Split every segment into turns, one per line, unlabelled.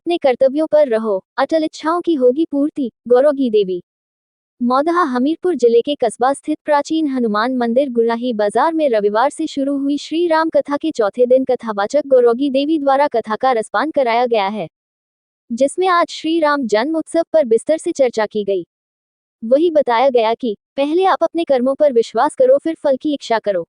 अपने कर्तव्यों पर रहो, अटल इच्छाओं की होगी पूर्ति। गौरोगी देवी। मौदहा हमीरपुर जिले के कस्बा स्थित प्राचीन हनुमान मंदिर गुराही बाजार में रविवार से शुरू हुई श्री राम कथा के चौथे दिन कथावाचक गौरोगी देवी द्वारा कथा का रसपान कराया गया है, जिसमें आज श्री राम जन्म उत्सव पर विस्तार से चर्चा की गई। वही बताया गया कि पहले आप अपने कर्मों पर विश्वास करो, फिर फल की इच्छा करो।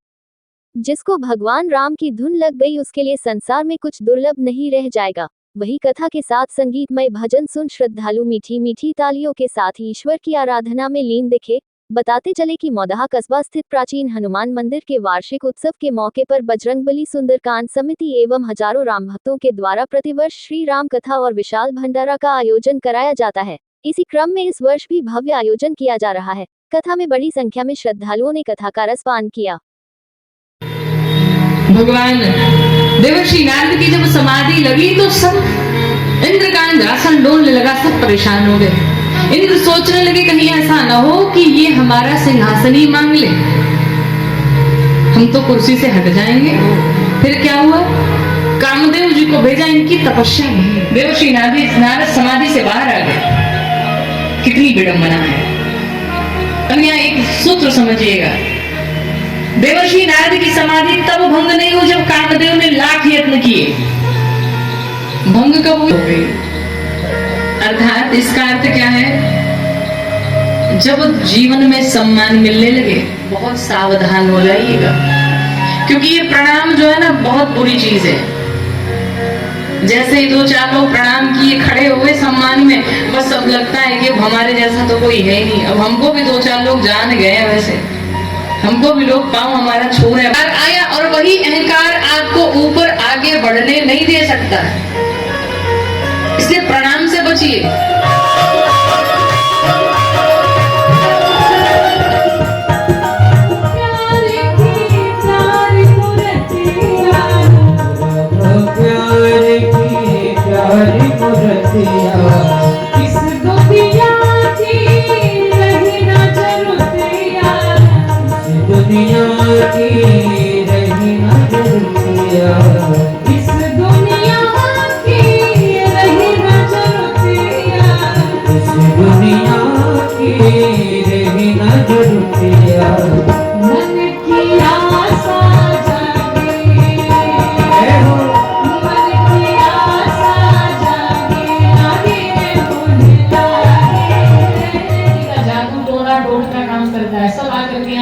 जिसको भगवान राम की धुन लग गई, उसके लिए संसार में कुछ दुर्लभ नहीं रह जाएगा। वही कथा के साथ संगीतमय भजन सुन श्रद्धालु मीठी मीठी तालियों के साथ ईश्वर की आराधना में लीन दिखे। बताते चले कि मौदहा कस्बा स्थित प्राचीन हनुमान मंदिर के वार्षिक उत्सव के मौके पर बजरंगबली सुंदरकांड समिति एवं हजारों राम भक्तों के द्वारा प्रतिवर्ष श्री राम कथा और विशाल भंडारा का आयोजन कराया जाता है। इसी क्रम में इस वर्ष भी भव्य आयोजन किया जा रहा है। कथा में बड़ी संख्या में श्रद्धालुओं ने कथा का रसपान किया।
भगवान देवर्षि नारद की जब समाधि लगी तो सब इंद्र का इंद्रासन डोलने लगा, सब परेशान हो गए। इंद्र सोचने लगे कहीं ऐसा ना हो कि ये हमारा सिंहासन ही मांग ले, हम तो कुर्सी से हट जाएंगे। फिर क्या हुआ, कामदेव जी को भेजा, इनकी तपस्या नहीं। देवर्षि नारद समाधि से बाहर आ गए। कितनी विडंबना है। अब यहाँ एक सूत्र समझिएगा, देवर्षि नारद की समाधि तब भंग नहीं हुई जब कामदेव ने लाख यत्न किए। भंग कब हो गई? अर्थात इसका अर्थ क्या है, जब जीवन में सम्मान मिलने लगे बहुत सावधान हो जाइएगा, क्योंकि ये प्रणाम जो है ना बहुत बुरी चीज है। जैसे ही दो चार लोग प्रणाम किए, खड़े हुए सम्मान में, बस अब लगता है कि हमारे जैसा तो कोई है ही नहीं। अब हमको भी दो चार लोग जान गए हैं, वैसे हमको भी लोग पाँव हमारा छू रहे हैं। आया और वही अहंकार आपको ऊपर आगे बढ़ने नहीं दे सकता, इसलिए प्रणाम से बचिए।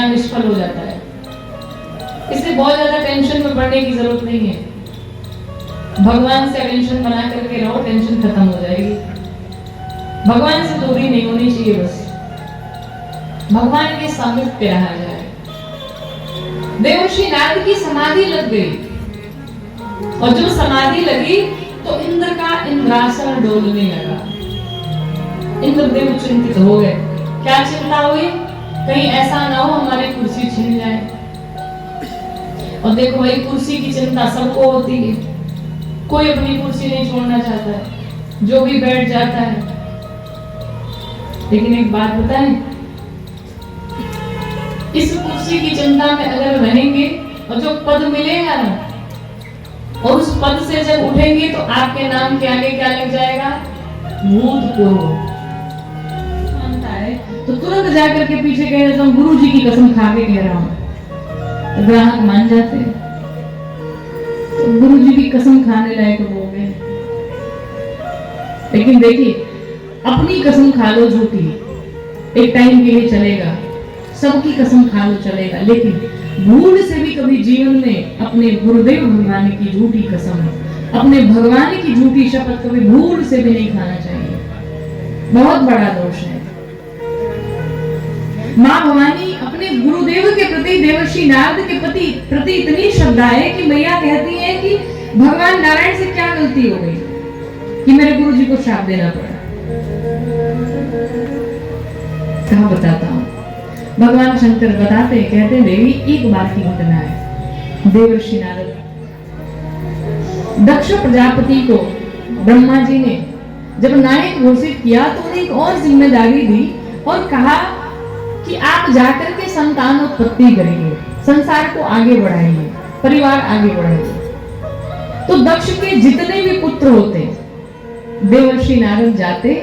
निष्फल हो जाता है, इसलिए बहुत ज्यादा टेंशन में पड़ने की जरूरत नहीं है। भगवान से टेंशन बना करके रहो, टेंशन खत्म हो जाएगी। भगवान से दूरी नहीं होनी चाहिए, बस भगवान के सामिप्य रहा जाए। देवर्षि नारद की समाधि लग गई, और जब समाधि लगी तो इंद्र का इंद्रासन डोलने लगा। इंद्रदेव चिंतित हो गए। क्या चिंता हुई, कहीं ऐसा ना हो हमारी कुर्सी छीन जाए। और देखो भाई, कुर्सी की चिंता सबको होती है, कोई अपनी कुर्सी नहीं छोड़ना चाहता है, जो भी बैठ जाता है। लेकिन एक बात बताएं, इस कुर्सी की चिंता में अगर रहेंगे और जो पद मिलेगा ना, और उस पद से जब उठेंगे तो आपके नाम के आगे क्या लग जाएगा, भूतपूर्व। तो तुरंत जाकर के पीछे कह देता हूँ, गुरु जी की कसम खा के कह रहा हूँ। ग्राहक मान जाते हैं, तो गुरु जी की कसम खाने लायक हो गए। लेकिन देखिए, अपनी कसम खा लो झूठी, एक टाइम के लिए चलेगा, सबकी कसम खा लो चलेगा, लेकिन भूल से भी कभी जीवन में अपने गुरुदेव भगवान की झूठी कसम, अपने भगवान की झूठी शपथ कभी भूल से भी नहीं खाना चाहिए। बहुत बड़ा दोष है। माँ भवानी अपने गुरुदेव के प्रति, देवर्षि नारद के प्रति इतनी श्रद्धा है कि मैया कहती है कि भगवान नारायण से क्या गलती हो गई कि मेरे गुरु जी को श्राप देना पड़ा। कहाँ बताता हूँ, भगवान शंकर बताते, कहते देवी एक बार की घटना है। देवर्षि नारद, दक्ष प्रजापति को ब्रह्मा जी ने जब नायक घोषित किया तो उन्हें एक और जिम्मेदारी दी और कहा कि आप जाकर के संतान उत्पत्ति करेंगे, संसार को आगे बढ़ाएंगे, परिवार आगे बढ़ाएंगे। तो दक्ष के जितने भी पुत्र होते देवर्षि नारद जाते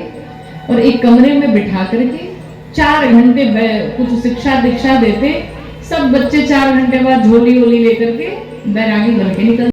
और एक कमरे में बिठा करके 4 घंटे कुछ शिक्षा दीक्षा देते। सब बच्चे 4 घंटे बाद झोली वोली लेकर के बैरागी बन के निकलते।